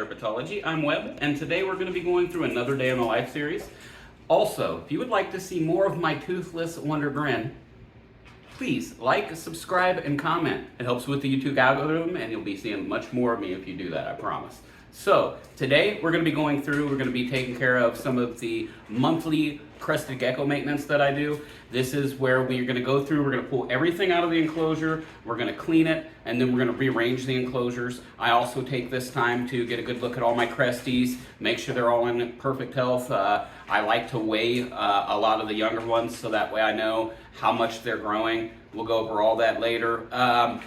Herpetology. I'm Webb, and today we're going to be going through another day in the life series. Also, if you would like to see more of my toothless wonder grin, please like, subscribe, and comment. It helps with the YouTube algorithm, and you'll be seeing much more of me if you do that, I promise. So, today we're going to be taking care of some of the monthly crested gecko maintenance that I do. This is where we're going to go through, we're going to pull everything out of the enclosure, we're going to clean it, and then we're going to rearrange the enclosures. I also take this time to get a good look at all my cresties, make sure they're all in perfect health. I like to weigh a lot of the younger ones so that way I know how much they're growing. We'll go over all that later.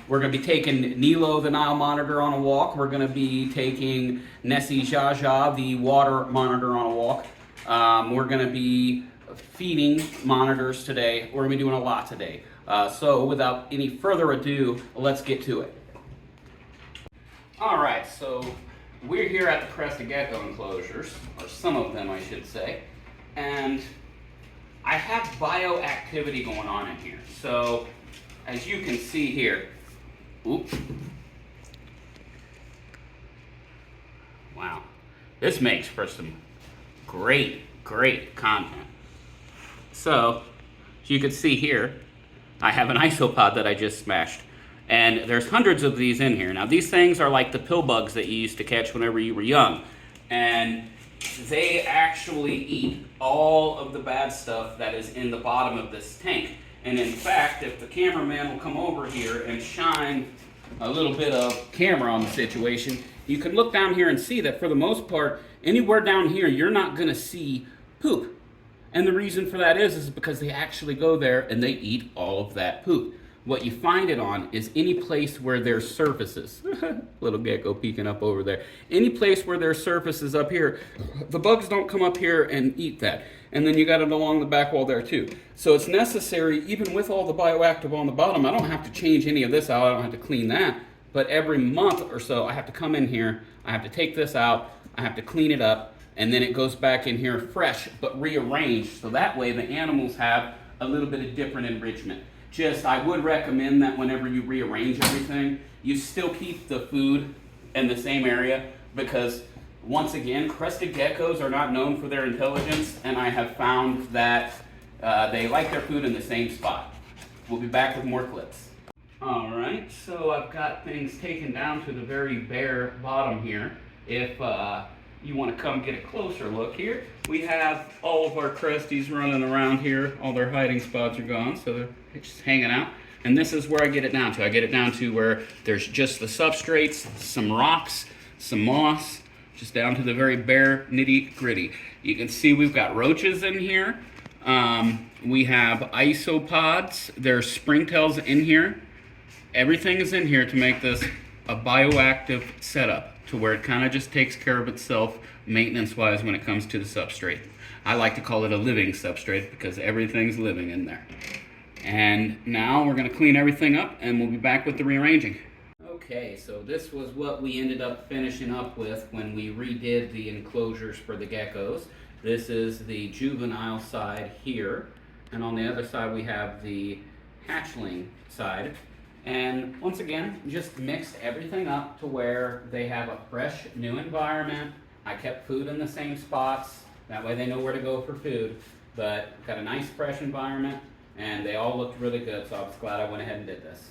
We're going to be taking Nilo, the Nile monitor, on a walk. We're going to be taking Nessie, the water monitor, on a walk. We're going to be feeding monitors today. We're going to be doing a lot today. So without any further ado, let's get to it. All right, so we're here at the crested gecko enclosures, or some of them I should say, and I have bioactivity going on in here. So as you can see here, oops. Wow, this makes for some great content. So, as you can see here, I have an isopod that I just smashed. And there's hundreds of these in here. Now these things are like the pill bugs that you used to catch whenever you were young. And they actually eat all of the bad stuff that is in the bottom of this tank. And in fact, if the cameraman will come over here and shine a little bit of camera on the situation, you can look down here and see that for the most part, anywhere down here, you're not gonna see poop. And the reason for that is because they actually go there and they eat all of that poop. What you find it on is any place where there's surfaces. Little gecko peeking up over there. Any place where there's surfaces up here, the bugs don't come up here and eat that. And then you got it along the back wall there too. So it's necessary, even with all the bioactive on the bottom, I don't have to change any of this out, I don't have to clean that. But every month or so, I have to come in here, I have to take this out, I have to clean it up, and then it goes back in here fresh, but rearranged, so that way the animals have a little bit of different enrichment. Just, I would recommend that whenever you rearrange everything, you still keep the food in the same area, because once again, crested geckos are not known for their intelligence, and I have found that they like their food in the same spot. We'll be back with more clips. All right, so I've got things taken down to the very bare bottom here. If you want to come get a closer look here, we have all of our cresties running around here. All their hiding spots are gone, so they're just hanging out. And this is where I get it down to. I get it down to where there's just the substrates, some rocks, some moss, just down to the very bare nitty gritty. You can see we've got roaches in here. We have isopods. There's springtails in here. Everything is in here to make this a bioactive setup, to where it kind of just takes care of itself maintenance-wise when it comes to the substrate. I like to call it a living substrate because everything's living in there. And now we're going to clean everything up and we'll be back with the rearranging. Okay, so this was what we ended up finishing up with when we redid the enclosures for the geckos. This is the juvenile side here, and on the other side we have the hatchling side. And once again, just mixed everything up to where they have a fresh, new environment. I kept food in the same spots. That way they know where to go for food. But got a nice, fresh environment, and they all looked really good, so I was glad I went ahead and did this.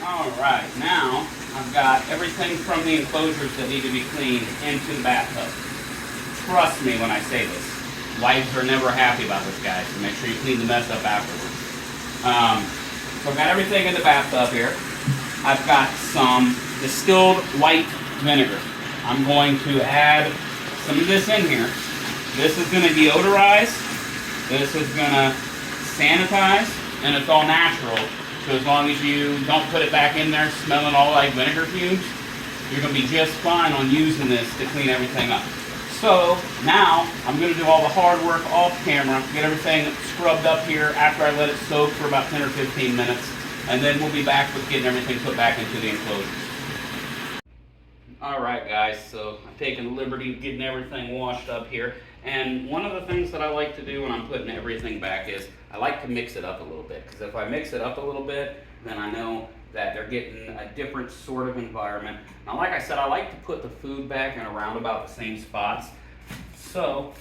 All right, now I've got everything from the enclosures that need to be cleaned into the bathtub. Trust me when I say this. Wives are never happy about this, guys, so make sure you clean the mess up afterwards. So I've got everything in the bathtub here. I've got some distilled white vinegar. I'm going to add some of this in here. This is going to deodorize, this is going to sanitize, and it's all natural. So as long as you don't put it back in there smelling all like vinegar fumes, you're going to be just fine on using this to clean everything up. So now I'm going to do all the hard work off camera, get everything scrubbed up here after I let it soak for about 10 or 15 minutes, and then we'll be back with getting everything put back into the enclosures. Alright guys, so I've taken the liberty of getting everything washed up here, and one of the things that I like to do when I'm putting everything back is I like to mix it up a little bit, because if I mix it up a little bit, then I know that they're getting a different sort of environment. Now, like I said, I like to put the food back in around about the same spots. So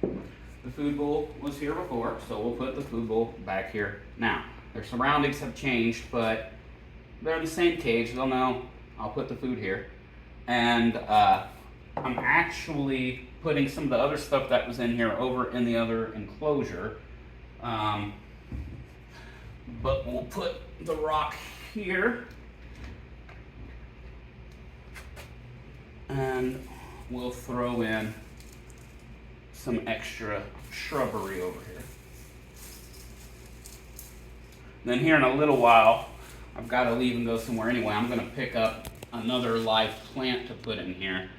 the food bowl was here before, so we'll put the food bowl back here now. Their surroundings have changed, but they're in the same cage. They'll know I'll put the food here. And I'm actually putting some of the other stuff that was in here over in the other enclosure. But we'll put the rock here. And we'll throw in some extra shrubbery over here. Then here in a little while, I've got to leave and go somewhere anyway. I'm going to pick up another live plant to put in here,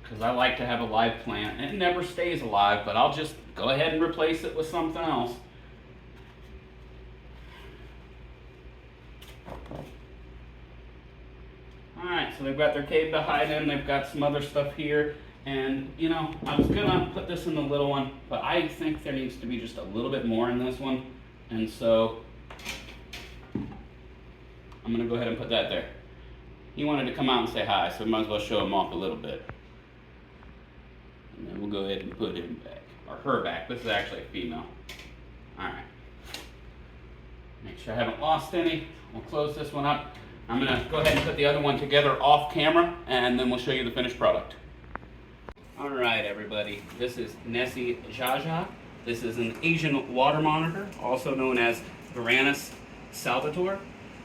because I like to have a live plant. It never stays alive, but I'll just go ahead and replace it with something else. Alright, so they've got their cave to hide in, they've got some other stuff here, and you know, I was gonna put this in the little one, but I think there needs to be just a little bit more in this one, and so I'm gonna go ahead and put that there. He wanted to come out and say hi, so we might as well show him off a little bit. And then we'll go ahead and put him back, or her back. This is actually a female. Alright. Make sure I haven't lost any. We'll close this one up. I'm going to go ahead and put the other one together off camera, and then we'll show you the finished product. Alright everybody, this is Nessie Jaja. This is an Asian water monitor, also known as Varanus salvator.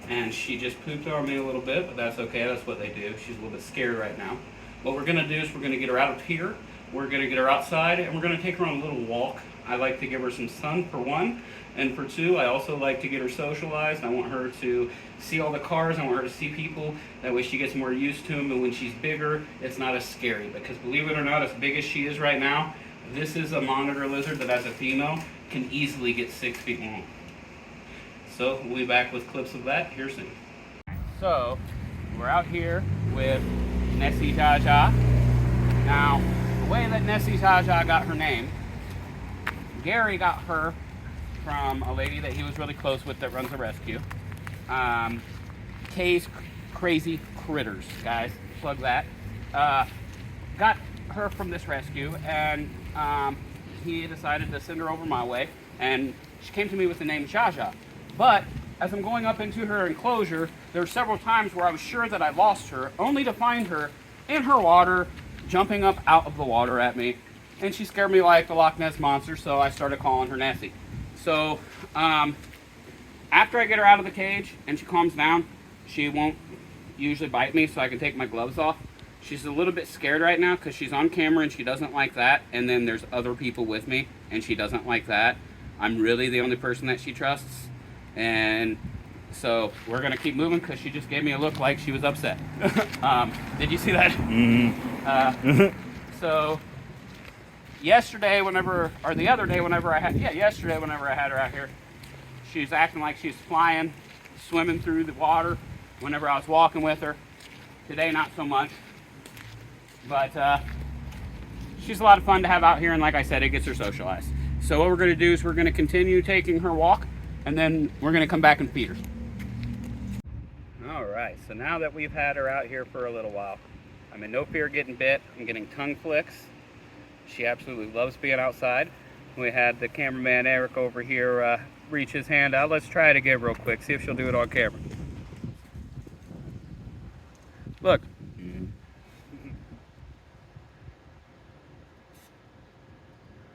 And she just pooped on me a little bit, but that's okay, that's what they do. She's a little bit scared right now. What we're going to do is we're going to get her out of here, we're going to get her outside, and we're going to take her on a little walk. I like to give her some sun, for one, and for two, I also like to get her socialized. I want her to see all the cars, I want her to see people, that way she gets more used to them, and when she's bigger, it's not as scary, because believe it or not, as big as she is right now, this is a monitor lizard that as a female can easily get 6 feet long. So we'll be back with clips of that here soon. So we're out here with Nessie Jaja. Now, the way that Nessie Jaja got her name, Gary got her from a lady that he was really close with that runs a rescue. Kay's Crazy Critters, guys, plug that. Got her from this rescue, and he decided to send her over my way, and she came to me with the name Jaja. But as I'm going up into her enclosure, there were several times where I was sure that I lost her, only to find her in her water, jumping up out of the water at me. And she scared me like the Loch Ness Monster, so I started calling her Nessie. So after I get her out of the cage and she calms down, she won't usually bite me, so I can take my gloves off. She's a little bit scared right now because she's on camera and she doesn't like that, and then there's other people with me and she doesn't like that. I'm really the only person that she trusts. And so we're going to keep moving because she just gave me a look like she was upset. Did you see that? Mm-hmm. So yesterday whenever I had her out here, she was acting like she was flying, swimming through the water whenever I was walking with her. Today, not so much. But she's a lot of fun to have out here, and like I said, it gets her socialized. So what we're going to do is we're going to continue taking her walk, and then we're going to come back and feed her. Alright, so now that we've had her out here for a little while, I'm in no fear of getting bit. I'm getting tongue flicks. She absolutely loves being outside. We had the cameraman Eric over here reach his hand out. Let's try it again real quick, see if she'll do it on camera. Look.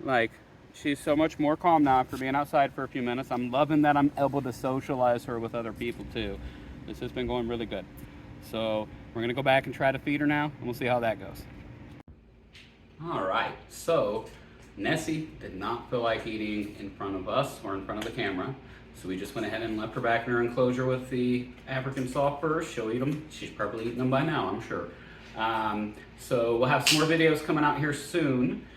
Like, she's so much more calm now after being outside for a few minutes. I'm loving that I'm able to socialize her with other people too. This has been going really good. So we're gonna go back and try to feed her now, and we'll see how that goes. All right, so Nessie did not feel like eating in front of us or in front of the camera. So we just went ahead and left her back in her enclosure with the African soft furs. She'll eat them. She's probably eaten them by now, I'm sure. So we'll have some more videos coming out here soon.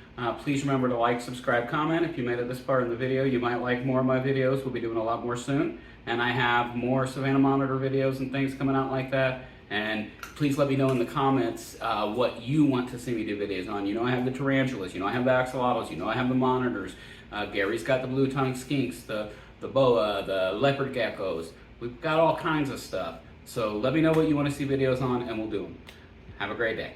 Please remember to like, subscribe, comment. If you made it this far in the video, you might like more of my videos. We'll be doing a lot more soon. And I have more Savannah Monitor videos and things coming out like that. And please let me know in the comments what you want to see me do videos on. You know I have the tarantulas, you know I have the axolotls, you know I have the monitors. Gary's got the blue tongue skinks, the the boa, the leopard geckos. We've got all kinds of stuff. So let me know what you want to see videos on and we'll do them. Have a great day.